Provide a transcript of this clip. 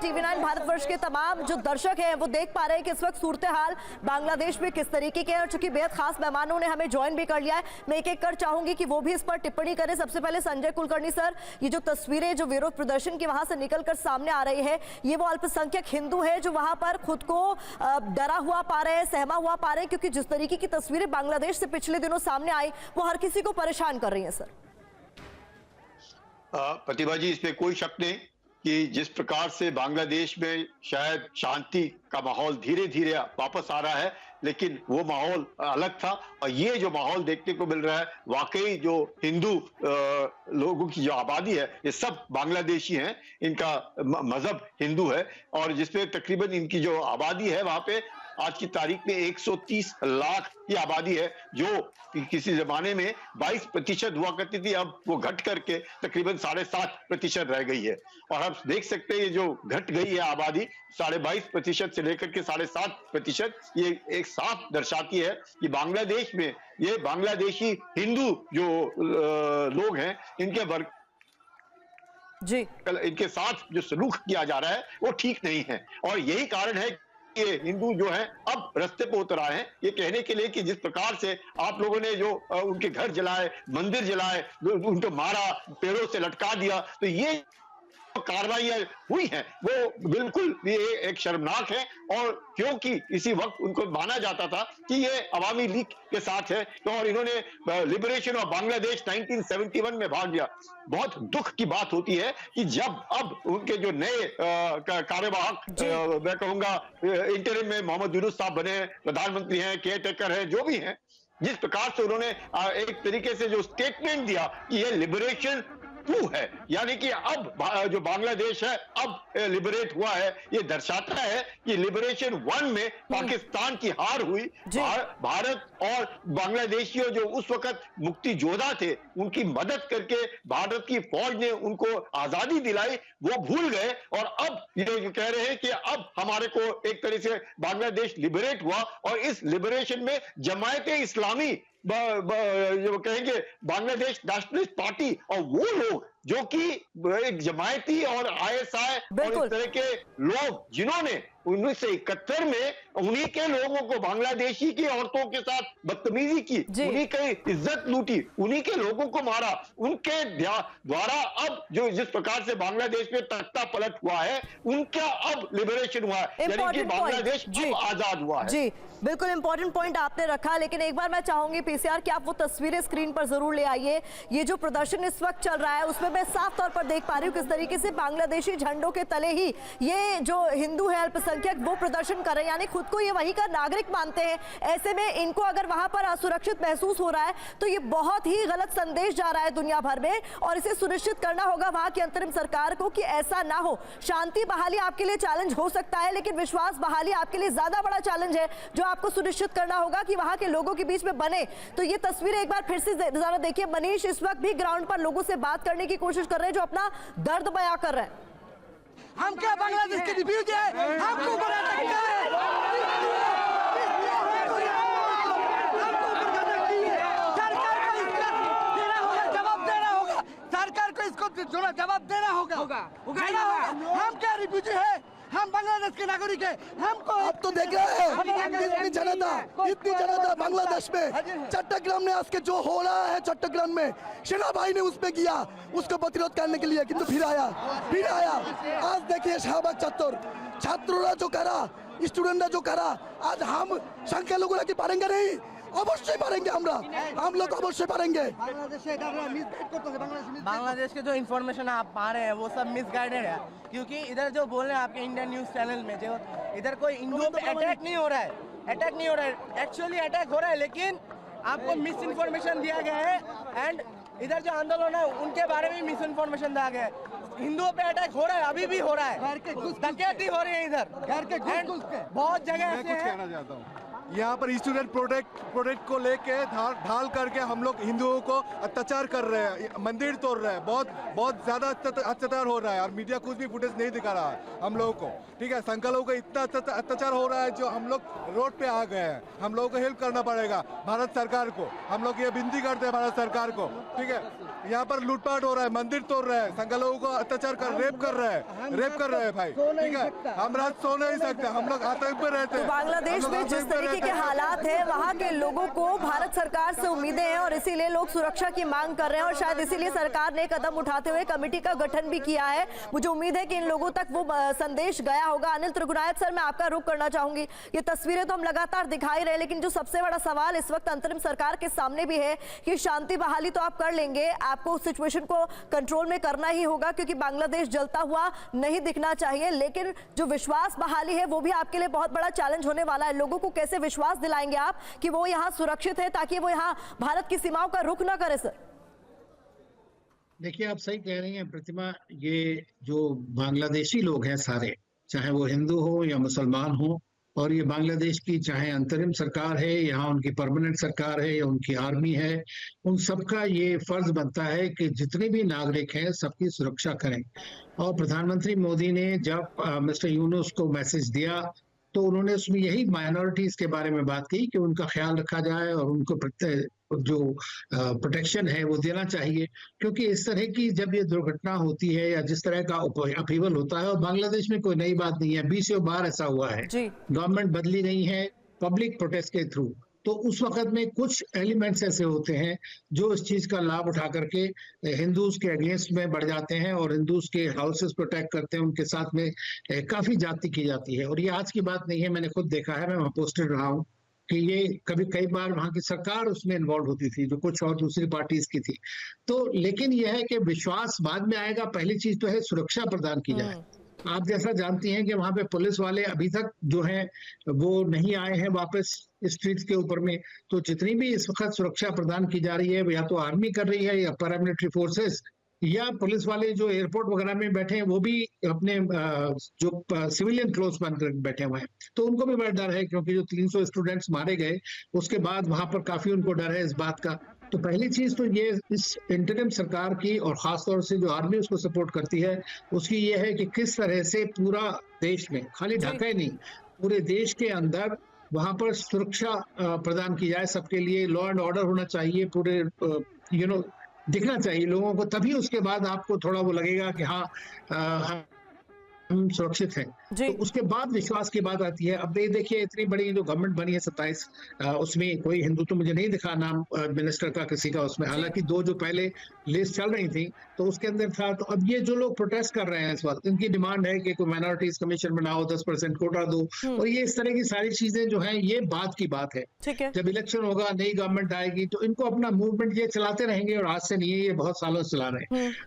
TV9 Bharatvarsh के तमाम जो दर्शक हैं वो देख पा रहे हैं कि इस वक्त सूरत हाल बांग्लादेश में किस तरीके के है, और चूंकि बेहद खास मेहमानों ने हमें ज्वाइन भी कर लिया है, मैं एक एक कर चाहूंगी कि वो भी इस पर टिप्पणी करें। सबसे पहले संजय कुलकर्णी सर, ये जो तस्वीरें जो विरोध प्रदर्शन की वहां से निकलकर सामने आ रही है, ये वो अल्पसंख्यक हिंदू है जो वहां पर खुद को डरा हुआ पा रहे हैं, सहमा हुआ पा रहे हैं, क्योंकि जिस तरीके की तस्वीरें बांग्लादेश से पिछले दिनों सामने आई वो हर किसी को परेशान कर रही है। सर प्रतिभा जी, इसमें कोई शक नहीं कि जिस प्रकार से बांग्लादेश में शायद शांति का माहौल धीरे धीरे वापस आ रहा है, लेकिन वो माहौल अलग था। और ये जो माहौल देखने को मिल रहा है, वाकई जो हिंदू लोगों की जो आबादी है ये सब बांग्लादेशी हैं, इनका मजहब हिंदू है, और जिसमें तकरीबन इनकी जो आबादी है वहां पे आज की तारीख में 130 लाख की आबादी है, जो किसी जमाने में 22% हुआ करती थी, अब वो घट करके तकरीबन 7.5% रह गई है। और आप देख सकते हैं ये जो घट गई है आबादी 22.5% से लेकर के 7.5%, ये एक साफ दर्शाती है कि बांग्लादेश में ये बांग्लादेशी हिंदू जो लोग हैं इनके वर्ग जी इनके साथ जो सलूक किया जा रहा है वो ठीक नहीं है। और यही कारण है ये हिंदू जो है अब रास्ते पे उतर आए हैं, ये कहने के लिए कि जिस प्रकार से आप लोगों ने जो उनके घर जलाए, मंदिर जलाए, उनको मारा, पेड़ों से लटका दिया, तो ये कार्रवाई हुई है वो बिल्कुल ये एक शर्मनाक है। और क्योंकि इसी वक्त उनको माना जाता था कि ये अवामी लीग के साथ है, तो और इन्होंने लिबरेशन ऑफ बांग्लादेश 1971 में भाग लिया। बहुत दुख की बात होती है कि जब अब उनके जो नए कार्यवाहक मैं कहूंगा इंटरिम में मोहम्मद यूनुस साहब बने, प्रधानमंत्री हैं, केयर टेकर हैं, जो भी हैं, जिस प्रकार से उन्होंने एक तरीके से जो स्टेटमेंट दिया कि ये लिबरेशन 2 है, यानी कि अब जो बांग्लादेश है अब लिबरेट हुआ है, ये दर्शाता है कि लिबरेशन 1 में पाकिस्तान की हार हुई। भारत और बांग्लादेशियों जो उस वक्त मुक्ति योद्धा थे, उनकी मदद करके भारत की फौज ने उनको आजादी दिलाई, वो भूल गए। और अब ये कह रहे हैं कि अब हमारे को एक तरह से बांग्लादेश लिबरेट हुआ, और इस लिबरेशन में जमायते इस्लामी जो कहेंगे बांग्लादेश नेशनलिस्ट पार्टी और वो लोग जो कि एक जमायती और ISI और इस तरह के लोग जिन्होंने 1971 में उन्हीं के लोगों को, बांग्लादेशी की औरतों के साथ बदतमीजी की, उन्हीं की इज्जत लूटी, उन्हीं के लोगों को मारा, उनके द्वारा अब जो जिस प्रकार से बांग्लादेश में तख्ता पलट हुआ है, उनका अब लिबरेशन हुआ है, यानी कि बांग्लादेश अब आजाद हुआ है। जी बिल्कुल इंपॉर्टेंट पॉइंट आपने रखा, लेकिन एक बार मैं चाहूंगी PCR कि आप वो तस्वीरें स्क्रीन पर जरूर ले आइए। ये जो प्रदर्शन इस वक्त चल रहा है उसमें मैं साफ तौर पर देख पा रही हूँ किस तरीके से बांग्लादेशी झंडों के तले ही ये जो हिंदू है अल्पसंख्यक वो प्रदर्शन कर रहे हैं, यानी खुद को ये वहीं का नागरिक मानते हैं। ऐसे में इनको अगर वहां पर असुरक्षित महसूस हो रहा है तो ये बहुत ही गलत संदेश जा रहा है दुनिया भर में, और इसे सुनिश्चित करना होगा वहां की अंतरिम सरकार को कि ऐसा ना हो। शांति बहाली आपके लिए चैलेंज हो सकता है, लेकिन विश्वास बहाली आपके लिए ज्यादा बड़ा चैलेंज है जो आपको सुनिश्चित करना होगा कि वहां के लोगों के बीच में बने। तो ये तस्वीरें एक बार फिर से जरा देखिए। मनीष इस वक्त भी ग्राउंड पर लोगों से बात करने की कोशिश कर रहे हैं जो अपना दर्द बयां कर रहे हैं। हम क्या बांग्लादेश के रिफ्यूजी है? हमको बना सकते हैं। सरकार को इसको जवाब देना होगा। हम क्या रिफ्यूजी है? हम बांग्लादेश के नागरिक है। हमको अब तो देख रहे हैं इतनी जनता बांग्लादेश में, चट्टग्राम में आज के जो हो रहा है, चट्टग्राम में सेना भाई ने उस पे किया, उसको प्रतिरोध करने के लिए, किंतु फिर आया। आज देखिए शाहबाग चत्वर, छात्रों जो करा, स्टूडेंट जो करा, आज हम संख्या लोगों की पारेंगे नहीं, अवश्य पारेंगे, हम लोग अवश्य पारेंगे। बांग्लादेश के जो इन्फॉर्मेशन आप पा रहे हैं वो सब मिसगाइडेड है, क्योंकि इधर जो बोल रहे हैं आपके इंडियन न्यूज चैनल में, जो इधर कोई हिंदुओं पे अटैक नहीं हो रहा है, एक्चुअली अटैक हो रहा है, लेकिन आपको मिस इन्फॉर्मेशन दिया गया है। एंड इधर जो आंदोलन है उनके बारे में मिस इन्फॉर्मेशन दिया गया है। हिंदुओं पे अटैक हो रहा है, अभी भी हो रहा है, डकैती हो रही है इधर, घर के बहुत जगह ऐसे है। यहाँ पर स्टूडेंट प्रोटेक्ट को लेके ढाल करके हम लोग हिंदुओं को अत्याचार कर रहे हैं, मंदिर तोड़ रहे हैं, बहुत ज्यादा अत्याचार हो रहा है, और मीडिया कुछ भी फुटेज नहीं दिखा रहा है हम लोगों को। ठीक है, संख्या लोगों को इतना अत्याचार हो रहा है जो हम लोग रोड पे आ गए हैं। हम लोगों को हेल्प करना पड़ेगा भारत सरकार को, हम लोग ये विनती करते हैं भारत सरकार को। ठीक है। यहाँ पर लूटपाट हो रहा है, मंदिर तोड़ रहा है, संख्यालघु को अत्याचार कर रेप कर रहा है भाई, ठीक है। हम रात सो नहीं सकते, हम लोग आतंक में रहते हैं। तो बांग्लादेश में जिस तरीके के हालात है, वहाँ के लोगों को भारत सरकार से उम्मीदें हैं और इसीलिए लोग सुरक्षा की मांग कर रहे हैं और शायद इसीलिए सरकार ने कदम उठाते हुए कमेटी का गठन भी किया है। मुझे उम्मीद है कि इन लोगों तक वो संदेश गया होगा। अनिल त्रिगुनायत सर, मैं आपका रुख करना चाहूंगी। ये तस्वीरें तो हम लगातार दिखाई रहे, लेकिन जो सबसे बड़ा सवाल इस वक्त अंतरिम सरकार के सामने भी है कि शांति बहाली तो आप कर लेंगे, आपको उस सिचुएशन को कंट्रोल में करना ही होगा क्योंकि बांग्लादेश जलता हुआ नहीं दिखना चाहिए, लेकिन जो विश्वास बहाली है वो भी आपके लिए बहुत बड़ा चैलेंज होने वाला है। लोगों को कैसे विश्वास दिलाएंगे आप कि वो यहाँ सुरक्षित है ताकि वो यहाँ भारत की सीमाओं का रुख ना करे? सर देखिए, आप सही कह रही हैं प्रतिमा। ये जो बांग्लादेशी लोग हैं सारे, चाहे वो हिंदू हो या मुसलमान हो, और ये बांग्लादेश की चाहे अंतरिम सरकार है, यहाँ उनकी परमानेंट सरकार है या उनकी आर्मी है, उन सबका ये फर्ज बनता है कि जितने भी नागरिक हैं सबकी सुरक्षा करें। और प्रधानमंत्री मोदी ने जब मिस्टर यूनुस को मैसेज दिया तो उन्होंने उसमें यही माइनॉरिटीज के बारे में बात की कि उनका ख्याल रखा जाए और उनको जो प्रोटेक्शन है वो देना चाहिए, क्योंकि इस तरह की जब ये दुर्घटना होती है या जिस तरह का अपहीवल होता है, और बांग्लादेश में कोई नई बात नहीं है, 20 बार ऐसा हुआ है, गवर्नमेंट बदली नहीं है पब्लिक प्रोटेस्ट के थ्रू, तो उस वक्त में कुछ एलिमेंट्स ऐसे होते हैं जो इस चीज का लाभ उठा करके हिंदूज के अगेंस्ट में बढ़ जाते हैं और हिंदूज के हाउसेस प्रोटेक्ट करते हैं, उनके साथ में काफी जाति की जाती है। और ये आज की बात नहीं है, मैंने खुद देखा है, मैं वहाँ पोस्टेड रहा हूँ कि ये कई बार वहाँ की सरकार उसमें इन्वॉल्व होती थी जो कुछ और दूसरी पार्टीज की थी। तो लेकिन यह है कि विश्वास बाद में आएगा, पहली चीज तो है सुरक्षा प्रदान की जाए। आप जैसा जानती हैं कि वहां पे पुलिस वाले अभी तक जो है वो नहीं आए हैं वापस स्ट्रीट्स के ऊपर में, तो जितनी भी इस वक्त सुरक्षा प्रदान की जा रही है या तो आर्मी कर रही है या पैरामिलिट्री फोर्सेस या पुलिस वाले जो एयरपोर्ट वगैरह में बैठे हैं वो भी अपने जो सिविलियन क्लोथ बन कर बैठे हुए हैं, तो उनको भी बड़ा डर है क्योंकि जो 300 स्टूडेंट्स मारे गए उसके बाद वहां पर काफी उनको डर है इस बात का। तो पहली चीज तो ये इस इंटरिम सरकार की और खासतौर से जो आर्मी उसको सपोर्ट करती है उसकी ये है कि किस तरह से पूरा देश में, खाली ढाका ही नहीं, पूरे देश के अंदर वहां पर सुरक्षा प्रदान की जाए सबके लिए। लॉ एंड ऑर्डर होना चाहिए, पूरे दिखना चाहिए लोगों को, तभी उसके बाद आपको थोड़ा वो लगेगा कि हाँ हम सुरक्षित हैं। तो उसके बाद विश्वास की बात आती है। अब देखिए इतनी बड़ी जो गवर्नमेंट बनी है 27, उसमें कोई हिंदू तो मुझे नहीं दिखा नाम मिनिस्टर का किसी का उसमें, हालांकि 2 जो पहले लिस्ट चल रही थी तो उसके अंदर था। तो अब ये जो लोग प्रोटेस्ट कर रहे हैं इस वक्त, इनकी डिमांड है कि कोई माइनॉरिटीज कमीशन बनाओ, 10% कोटा दो, और ये इस तरह की सारी चीजें जो है ये बात की बात है। जब इलेक्शन होगा, नई गवर्नमेंट आएगी तो इनको अपना मूवमेंट ये चलाते रहेंगे, और आज से नहीं है, ये बहुत सालों से चला रहे हैं।